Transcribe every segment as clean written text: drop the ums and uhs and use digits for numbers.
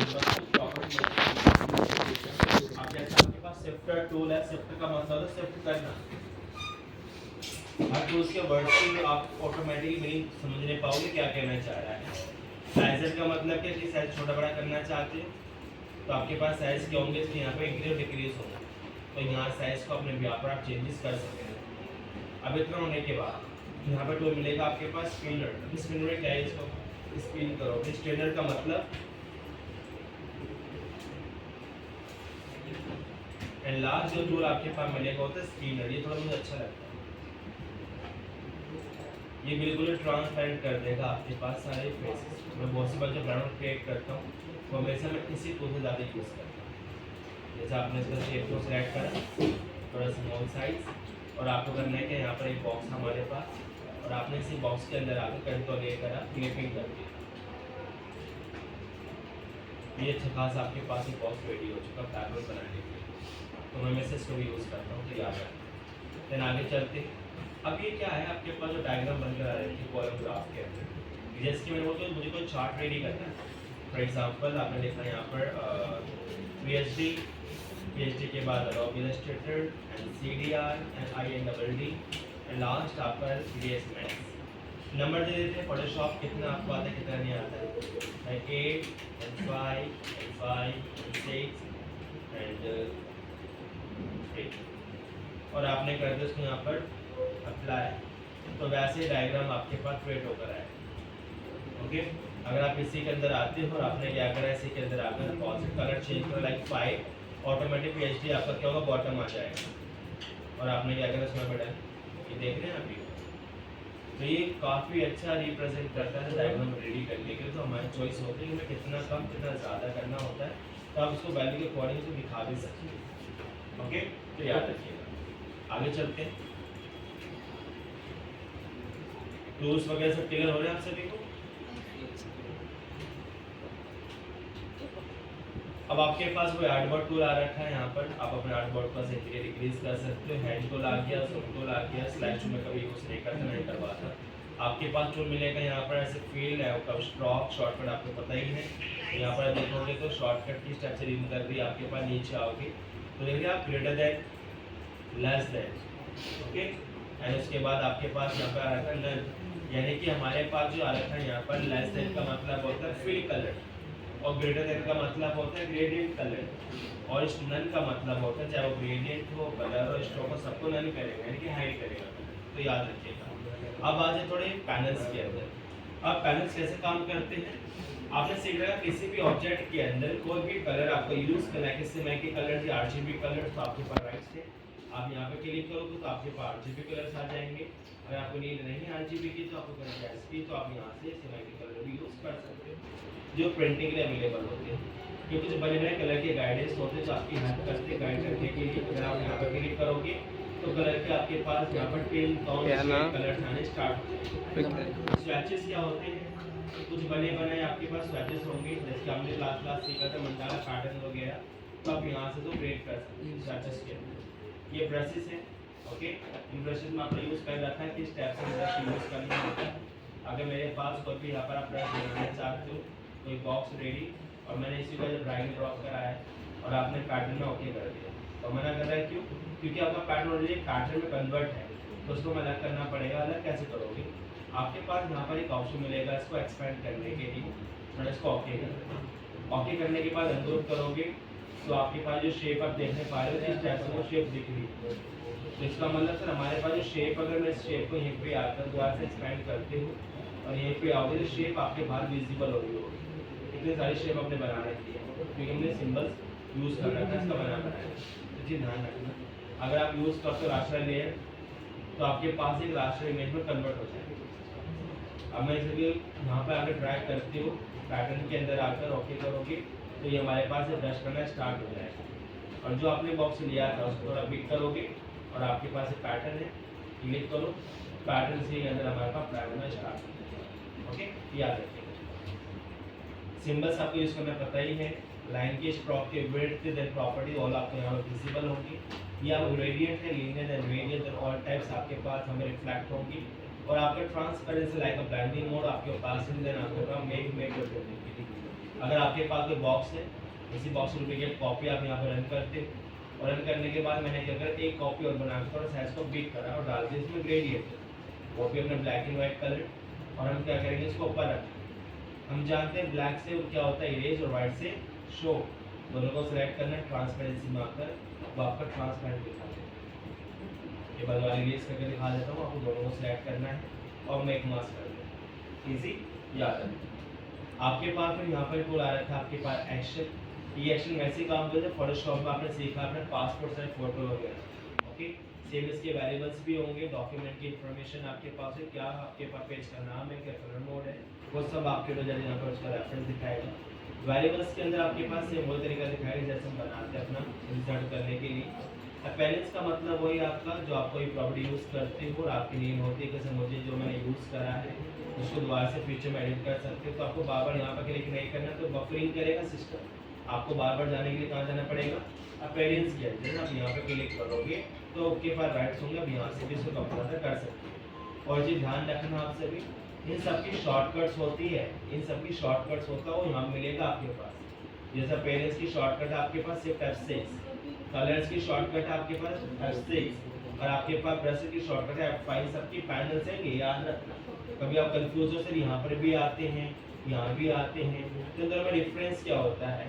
अब जैसे आपके पास शिफ्टर टूल है, शिफ्ट का मतलब है शिफ्ट करना। हर टूल्स के वर्ड्स की आप ऑटोमेटिकली मीनिंग समझ नहीं पाओगे क्या कहना चाह रहा है। साइजर का मतलब क्या कि साइज छोटा बड़ा करना चाहते हो तो आपके पास साइज क्या होंगे, इसके यहाँ पे इंक्रीज डिक्रीज होंगे, तो यहाँ साइज को अपने यहाँ पर आप चेंजेस कर सकते हैं। अब इतना होने के बाद यहाँ पर टूल मिलेगा आपके पास स्पिनर। स्पिनर में क्या है, इसको स्पिन करोगे। स्पिनर का मतलब एंड लास्ट जो टूल आपके पास मिलेगा होता है स्पिनर। ये थोड़ा मुझे अच्छा लगता है, ये बिल्कुल ट्रांसपेरेंट कर देगा आपके पास सारे फेसेस। मैं बहुत सी बार जो बैकग्राउंड क्रिएट करता हूँ तो हमेशा मैं इसी टूल से ज़्यादा यूज़ करता हूँ। जैसे आपने इसका शेप को सिलेक्ट करा, थोड़ा स्मॉल साइज, और आपको करना है कि यहाँ पर एक बॉक्स हमारे पास, और आपने इसी बॉक्स के अंदर आकर कंट्रोल ए करा, क्लिपिंग कर दी। ये अच्छा खास आपके पास एक बॉक्स रेडी हो चुका बैकग्राउंड बनाने के लिए, तो मैं इससे इसको भी यूज़ करता हूँ, तो याद रखें। देन आगे चलते, अब ये क्या है आपके पास जो डायग्राम बनकर आ रही है कॉलम ग्राफ के अंदर, जैसे कि मैंने बोलता हूँ मुझे कोई चार्ट रेडी करना है। फॉर एग्जांपल आपने देखा यहाँ पर पीएचडी के बाद Adobe Illustrator and CDR and INDD and last आपका CS मैक्स। नंबर दे देते हैं फोटोशॉप कितना आपको आता है कितना नहीं आता है, 8 and 5 and 5 and 6 and 8, और आपने कर दिया उसको यहाँ पर अप्लाई, तो वैसे डायग्राम आपके पास क्रिएट होकर आए। ओके, अगर आप इसी के अंदर आते हो और आपने क्या करा है, इसी के अंदर आकर कौन से कलर चेंज करो लाइक 5, ऑटोमेटिक पीएचडी आपका क्या होगा, बॉटम आ जाएगा, और आपने क्या करा इसमें बड़ा ये देख रहे हैं अभी। तो ये काफ़ी अच्छा रिप्रेजेंट करता है डायग्राम रेडी करने के लिए। तो हमारी चॉइस होती है कि हमें कितना कम कितना ज़्यादा करना होता है, तो आप उसको वैल्यू के अकॉर्डिंग से दिखा भी सकते हैं। ओके, तो याद रखिएगा। आगे चलते हैं, टूल्स वगैरह सब क्लियर हो रहे हैं आप सभी को। अब आपके पास कोई आर्टबोर्ड टूल आ रखा है, यहाँ पर आप अपने आर्टबोर्ड का इंक्रीज डिक्रीज कर सकते हो। हैंड टूल आ गया, ज़ूम टूल आ गया, स्लाइड शो में कभी यूज़ नहीं करता, नहीं करवाता। आपके पास टूल मिलेगा यहाँ पर ऐसे फील्ड है, उसका स्ट्रोक शॉर्टकट आपको पता ही है। यहाँ पर देखोगे तो शॉर्टकट की स्टेप से रिमूव कर दी आपके पास, नीचे आओगे तो देखिए आप greater than, less than, okay, and उसके बाद आपके पास यहाँ पर आ रखा है नन, यानी कि हमारे पास जो आ रखा है यहाँ पर लेस देन का मतलब होता है फिल कलर, और ग्रेटर देन का मतलब होता है ग्रेडियंट कलर, और इस नन का मतलब होता है चाहे वो ग्रेडियंट हो, कलर हो, स्ट्रोक हो, सबको नन करेगा, यानी कि हाइड करेगा। तो याद रखिएगा। अब आ जाए थोड़े पैनल्स के अंदर। अब पैनल्स कैसे काम करते हैं, आपने सीख रखा किसी भी ऑब्जेक्ट के अंदर कोई भी कलर आपको यूज़ करना है, किसी में के कलर या RGB कलर, तो आपके पास राइट से आप यहाँ पे क्लिक करोगे तो आपके पास RGB कलर्स आ जाएंगे। अगर आपको नीड नहीं है RGB की तो आपको करना है SP, तो आप यहाँ से सिमेट्रिक कलर भी यूज़ कर सकते हो जो प्रिंटिंग के लिए अवेलेबल होते हैं, क्योंकि जो बड़े बड़े कलर के गाइडेंस होते हैं जो आपकी हेल्प करते हैं गाइड करने के लिए। अगर आप यहाँ पर क्लिक करोगे तो कलर के आपके पास यहाँ पर 10 कलर्स आने स्टार्ट होते हैं। स्वैचेस क्या होते हैं, कुछ बने बनाए आपके पास स्वैचेस होंगे, जैसे हमने क्लास सीखा था मंडाला पैटर्न वगैरह, तो आप यहाँ से तो क्रिएट कर सकते हैं स्वैचेस के अंदर। ये ब्रशेस हैं, ओके, इन ब्रशेस में आपने यूज़ कर रखा है किस टाइप से ब्रश यूज़ करना होता है। अगर मेरे पास कोई भी यहाँ पर आप ब्रश बनाना चाहते हो तो एक बॉक्स रेडी, और मैंने इसी का जब ड्राइंग ड्रॉप कराया है और आपने पैटर्न में ओके कर दिया, तो मना कर रहा है क्यों, क्योंकि आपका पैटर्न ऑलरेडी पैटर्न में कन्वर्ट है, तो उसको अलग करना पड़ेगा। अलग कैसे करोगे, आपके पास यहाँ पर एक ऑप्शन मिलेगा इसको एक्सपेंड करने के लिए, और इसको ओके करना। ओके करने के बाद अनडू करोगे तो आपके पास जो शेप आप देखने पा रहे हो इस टाइप से वो शेप दिख रही है। तो इसका मतलब सर हमारे पास जो शेप, अगर मैं इस शेप को यहीं पे आकर दोबारा से एक्सपेंड करते हूँ और यहीं पे आओगे तो शेप आपके बाहर विजिबल हो रही होगी। इतनी सारी शेप आपने बना रखी है क्योंकि हमने सिंबल्स यूज़ कर रखा है इसका बनाया, तो चीज़ ध्यान रखना। अगर आप यूज़ करते हो रास्टर लेयर तो आपके पास एक रास्टर इमेज में कन्वर्ट हो जाएगा। अब मैं इसलिए यहाँ पर आकर ड्रैग करती हूँ, पैटर्न के अंदर आकर ओके करोगे तो ये हमारे पास ब्रश करना स्टार्ट हो जाएगा, और जो आपने बॉक्स लिया था उसको थोड़ा पिक करोगे और आपके पास एक पैटर्न है, क्लिक करो, पैटर्न से अंदर हमारे पास पैटर्न स्टार्ट हो जाएगा। ओके, याद रखिएगा। सिंबल्स आपको यूज़ करना पता ही है, लाइन की स्ट्रोक के विड्थ देन प्रॉपर्टी ऑल आपको यहाँ पर विजिबल होंगी। या ग्रेडियंट है, linear and radial and all types आपके पास हमें रिफ्लेक्ट होंगी, और आपके ट्रांसपेरेंसी लाइक अ ब्लेंडिंग मोड आपके पास है। देन आपके पास मेक अगर आपके पास कोई बॉक्स है, इसी बॉक्स डुप्लीकेट कॉपी आप यहाँ पर रन करते हो, और रन करने के बाद मैंने क्या करा, एक कॉपी और बना कर साइज को बिग करा और डाल दिया इसमें ग्रेडियंट, कॉपी अपने ब्लैक एंड व्हाइट कलर, और हम क्या करेंगे इसको ऊपर रखें। हम जानते हैं ब्लैक से क्या होता है इरेज, और व्हाइट से शो, दोनों को सिलेक्ट करना है, ट्रांसपेरेंसी में आकर वो आपका ट्रांसपेरेंट दिखा देगा। ये बाद वाली इरेज करके दिखा देता हूँ, आपको दोनों को सिलेक्ट करना है और मेक मास्क कर दें, इजी याद है। आपके पास फिर यहाँ पर टूल आ रहा था आपके पास एक्शन, ये एक्शन वैसे काम करते हैं फोटोशॉप में आपने सीखा अपने पासपोर्ट साइज फोटो वगैरह, ओके। सेम इसके वेरिएबल्स भी होंगे, डॉक्यूमेंट की इंफॉर्मेशन आपके पास है, क्या आपके पास पेज का नाम है, क्या कलर मोड है, वो सब आपके वजह यहाँ पर उसका रेफरेंस दिखाएगा। वेरिएबल्स के अंदर आपके पास सेम वही तरीका दिखाएगा जैसे हम बनाते हैं अपना इंसर्ट करने के लिए। अपेरेंस का मतलब वही आपका जो आप कोई प्रॉपर्टी यूज़ करते हो और आपकी नीड होती है, जैसे मुझे जो मैंने यूज़ करा है उसको दोबारा से फ्यूचर में एडिट कर सकते हो, तो आपको बार बार यहाँ पर क्लिक नहीं करना, तो बफरिंग करेगा सिस्टम, आपको बार बार जाने के लिए कहाँ जाना पड़ेगा, अपेरेंस के अंदर आप यहाँ पे क्लिक करोगे तो आपके पास राइट्स होंगे, अब यहाँ से भी इसको कंप्यूटर कर सकते हैं। और जी ध्यान रखना आप सभी, इन सब की शॉर्टकट्स होती है, इन सब की शॉर्टकट्स होता है वो यहाँ मिलेगा आपके पास, जैसे अपेरेंस की शॉर्टकट आपके पास सिर्फ F6, कलर्स की शॉर्टकट आपके पास F6, और आपके पास ब्रश की शॉर्टकट है F5, सबकी पैनल से ये याद रखना। कभी आप कंफ्यूज हो सर यहाँ पर भी आते हैं यहाँ भी आते हैं, तो दोनों में डिफरेंस क्या होता है,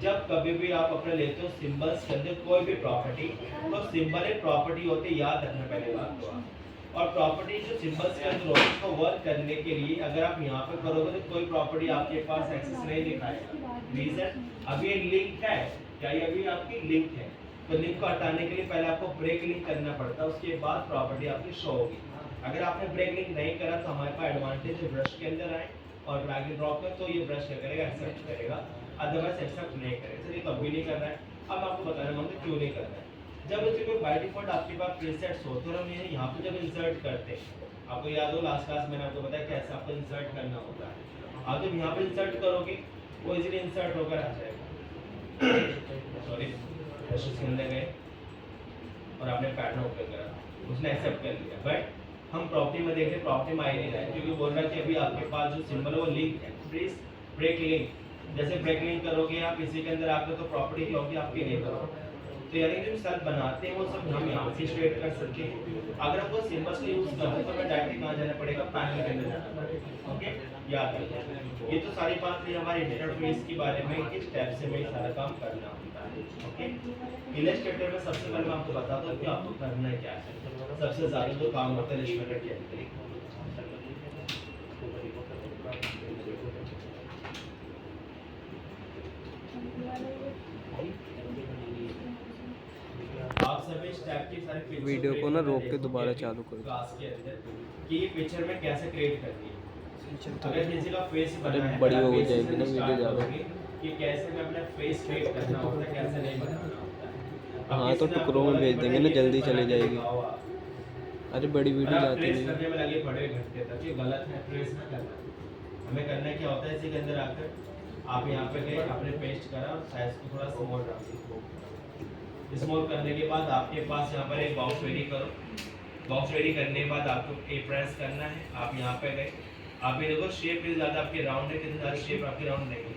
जब कभी भी आप अपने लेते हो सिंबल्स के अंदर कोई भी प्रॉपर्टी, तो सिंबल एक प्रॉपर्टी होती है, याद रखना पहले बात तो आप। और प्रॉपर्टी जो सिंबल्स के अंदर होती है उसको वर्क करने के लिए अगर आप यहाँ पे करोगे तो कोई प्रॉपर्टी आपके पास एक्सेस नहीं दिखाएगा। रीजन, अभी एक लिंक है, क्या ये अभी आपकी लिंक है, तो लिंक को हटाने के लिए पहले आपको ब्रेक लिंक करना पड़ता है, उसके बाद प्रॉपर्टी आपकी शो होगी। अगर आपने ब्रेक लिंक नहीं करा तो हमारे पास एडवांटेज है ब्रश के अंदर आए और ड्रैग एंड ड्रॉप कर, तो ये ब्रश क्या करेगा, एक्सेप्ट करेगा, अदरवाइज एक्सेप्ट नहीं करेगा। सर ये कभी नहीं कर रहा है, अब आपको बताना मांगते क्यों नहीं कर रहा है। जब इसमें बाय डिफॉल्ट आपके पास प्रीसेट्स होते हैं, हम यहाँ पे जब इंसर्ट करते हैं, आपको याद हो लास्ट क्लास मैंने आपको बताया कैसे आपको इंसर्ट करना होता है। आप जब यहाँ पे इंसर्ट करोगे वो इजीली इंसर्ट होकर आ जाएगा। सॉरी, ब्रशेस के अंदर गए और आपने पैटर्न ओपन करा, उसने एक्सेप्ट कर लिया, बट हम प्रॉपर्टी में देख रहे प्रॉपर्टी में आ नहीं रहा है, क्योंकि बोल रहा है कि अभी आपके पास जो सिंबल है वो लिंक है, प्लीज ब्रेक लिंक। जैसे ब्रेक लिंक करोगे आप इसी के अंदर आकर तो प्रॉपर्टी क्या होगी आपकी लेबर, तो यानी जो सब बनाते हैं वो सब हम यहाँ से स्ट्रेट कर सकते हैं। अगर हमको सिंबल्स का यूज करते हैं तो हमें डायरेक्टली कहाँ जाना पड़ेगा, पैनल के अंदर जाना पड़ेगा, ओके। याद रखिए ये तो सारी बात थी हमारी इंटरफेस के बारे में, किस स्टेप से हमें सारा काम करना होता है, ओके। इलस्ट्रेटर में सबसे पहले मैं आपको बता दूं कि आपको करना क्या है, सबसे ज्यादा जो काम होता है इलस्ट्रेटर के अंदर। आप सभी स्टेप की सारी वीडियो को ना रोक के दोबारा चालू करो क्लास के अंदर कि ये पिक्चर में कैसे क्रिएट करनी है। अगर किसी का फेस अरे बनाना है, बड़ी हो face से जाएगी ना वीडियो start ज़्यादा। करोगे कि कैसे मैं अपना फेस क्रिएट करना होता है, कैसे नहीं बनाना होता है। अब हाँ तो किसी ने टुकड़ों आपको में भेज बोला देंगे कि ना, ये जल्दी बना चली के जाएगी। दिखाओ आप। अरे बड़ी और वीडियो आप जाती ट्रेस नहीं। करने में लगे बड़े घंटे तक, ये गलत है, ट्रेस ना करना। हमें करना क्या होता है, इसी के अंदर आकर आप यहाँ पे गए, आपने पेस्ट करा और साइज को थोड़ा स्मॉल रख दो। स्मॉल करने के बाद आपके पास यहाँ पर एक बॉक्स रेडी करो, बॉक्स रेडी करने के बाद आपको ए प्रेस करना है, आप यहाँ पे गए, आप ये देखो शेप कितनी ज़्यादा आपके राउंड है, कितनी ज़्यादा शेप आपकी राउंड नहीं है।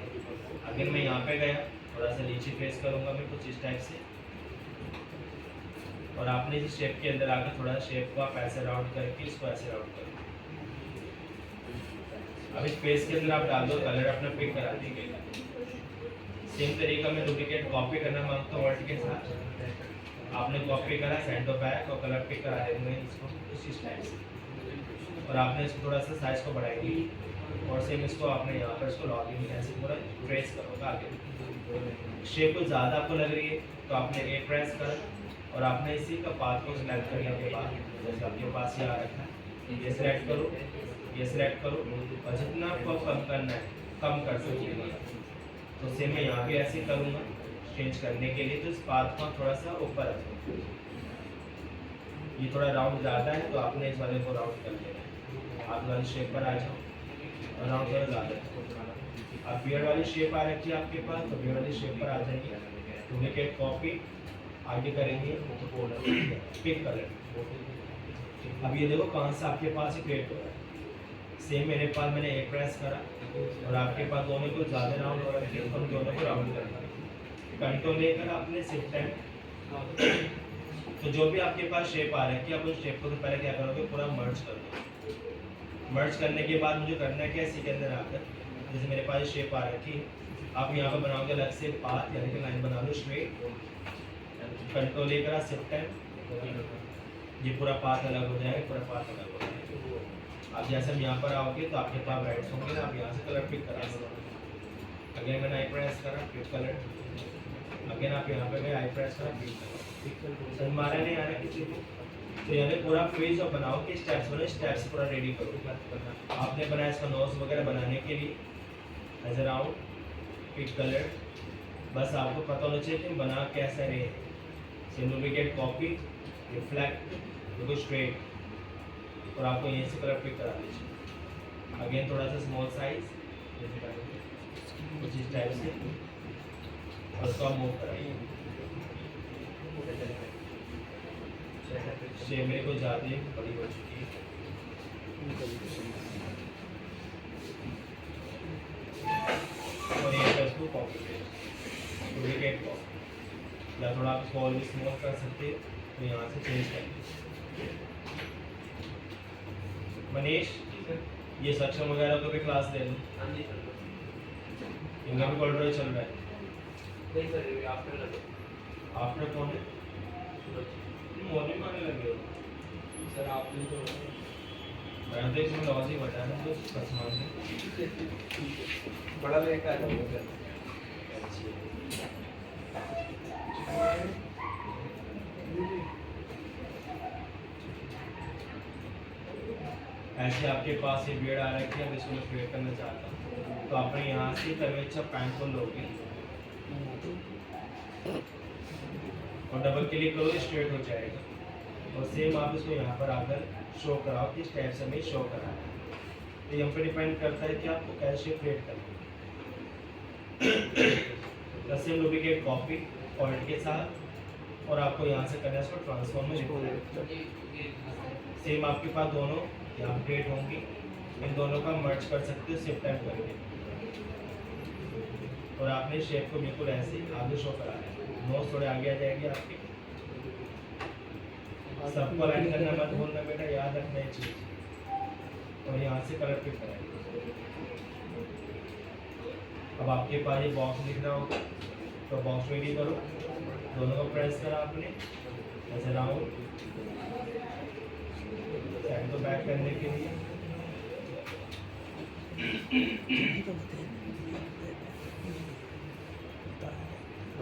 अगर मैं यहाँ पे गया थोड़ा सा नीचे फेस करूँगा मैं कुछ इस टाइप से, और आपने इस शेप के अंदर आकर थोड़ा शेप को आप ऐसे राउंड करके इसको ऐसे राउंड करो। अब इस पेज के अंदर आप डाल दो, कलर अपना पिक करा दीजिए। सेम तरीका में डुप्लीकेट कॉपी करना मांगता हूँ वर्ड के साथ, आपने कॉपी करा सेंड टू बैक और कलर पिक करा देंगे इसको इसी स्टाइल से, और आपने इसको थोड़ा सा साइज को बढ़ाएंगे और सेम इसको आपने यहाँ पर इसको लॉगिंग ऐसे पूरा ट्रेस करोगे आगे। शेप को ज़्यादा आपको लग रही है तो आपने ए प्रेस कर और आपने इसी का पाथ को सिलेक्ट करने के बाद जैसे आपके पास ये आ रखा है, ये सिलेक्ट करो, ये सिलेक्ट करो, और जितना आपको कम करना है कम कर सकते। तो सेम मैं यहाँ पे ऐसे करूँगा चेंज करने के लिए, तो इस पाथ को थोड़ा सा ऊपर रखो। ये थोड़ा राउंड ज़्यादा है तो आपने इस वाले को राउंड कर लेना है। आप वाली शेप पर आ जाओ और राउंड थोड़ा ज़्यादा है। अब बियर्ड वाली शेप आ रखी है आपके पास, तो बियर्ड वाली शेप पर आ जाएंगे, डुप्लीकेट कॉपी आगे करेंगे पिक कलर। अब ये देखो कहाँ से आपके पास क्रिएट हो रहा है, सेम मेरे पास मैंने एक प्रेस करा और आपके पास दोनों को ज़्यादा राउंड हो रखे हैं, हम दोनों को राउंड करना है। कंट्रोल लेकर आपने शिफ्ट टाइम, तो जो भी आपके पास शेप आ रखी है आप उस शेप को तो पहले क्या करोगे, पूरा मर्ज कर दो। मर्ज करने के बाद मुझे करना है क्या, इसी के अंदर आकर जैसे मेरे पास शेप आ रखी है, आप यहाँ पर बनाओगे अलग से पाथ, यानी कि लाइन बना लो स्ट्रेट। कंट्रोल लेकर आप शिफ्ट टाइम, ये पूरा पाथ अलग हो जाएगा, पूरा पाथ अलग हो जाएगा। आप जैसे हम यहाँ पर आओगे तो आपके पास राइट्स होंगे ना, आप यहाँ से कलर पिक करा सकते। अगेन मैंने आई प्रेस करा, पिक कलर। अगेन आप यहाँ पे गए, आई प्रेस करा, पिक कलर। सर मारा नहीं आ रहा किसी को, तो यानी पूरा फेज और बनाओ कि स्टेप्स बने, स्टेप्स पूरा रेडी करो। आपने बनाया इसका नोज वगैरह बनाने के लिए नजर आओ, पिक कलर। बस आपको पता होना चाहिए कि बना कैसा रहे। सिंडिकेट कॉपी, रिफ्लेक्ट, बिल्कुल स्ट्रेट, और आपको यहीं से कलर पिक करा दीजिए। अगेन थोड़ा सा स्मॉल साइज कुछ इस टाइप से, और उसको आप मूव कराइए। शेप मेरे को ज़्यादा बड़ी हो चुकी है, और ये पे इसको कॉपी डुप्लीकेट कॉपी, या थोड़ा आप इसको और भी स्मूथ कर सकते हैं, तो यहाँ से चेंज करिए। मनीष, ये सक्षम वगैरह को भी क्लास ले लो, इनका भी कॉल चल रहा है। आफ्टर कौन है, मॉर्निंग आने लगे हो सर आपने तो मैं तो इसमें लॉज ही बताया तो कसमान से बड़ा लेट आ जाओगे सर। ऐसे आपके पास ये बेड आ रखी है, अब इसको मैं क्रिएट करना चाहता हूँ, तो आपने यहाँ से कर्वेचर पैंट को लोगे और डबल क्लिक करो, स्ट्रेट हो जाएगा। और सेम आप इसको यहाँ पर आकर शो कराओ कि स्टेप से हमें शो करा है। तो यहाँ पर डिपेंड करता है कि आपको कैसे क्रिएट करना है। सेम डुप्लीकेट कॉपी पॉइंट के साथ, और आपको यहाँ से करना है इसको ट्रांसफॉर्म में लिखना है। सेम आपके पास दोनों यहाँ क्रिएट होंगी, इन दोनों का मर्ज कर सकते हो शिफ्ट टाइप करके, और आपने शेप को बिल्कुल ऐसे ही आगे शो करा है। नोज थोड़े आगे आ जाएगी आपके, सबको लाइन करना मत भूलना बेटा, याद रखना ये चीज। और यहाँ से कलर पिक कराएंगे। अब आपके पास ये बॉक्स दिख रहा होगा, तो बॉक्स रेडी करो, दोनों को प्रेस करा आपने ऐसे राउंड, साइड को बैक करने के लिए।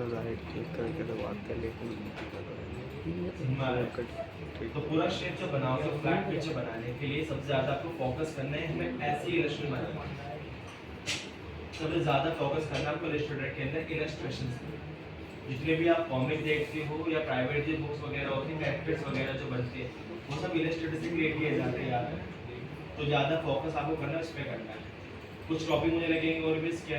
राइट क्लिक करके दबाते लेकिन तो पूरा शेप जो बनाओगे फ्लैट पिक्चर बनाने के लिए सबसे ज़्यादा आपको फोकस करना है, हमें ऐसी इलस्ट्रेशन बनाना है। सबसे ज़्यादा फोकस करना है आपको इलस्ट्रेटर के अंदर इलस्ट्रेशन। जितने भी आप कॉमिक देखते हो या प्राइवेट जो बुक्स वगैरह होती हैं, कैरेक्टर्स वगैरह जो बनते हैं, वो सब इलस्ट्रेटर से क्रिएट किए जाते हैं यार। तो ज़्यादा फोकस आपको करना है, उस पर करना है। कुछ टॉपिक मुझे लगेंगे और भी इसके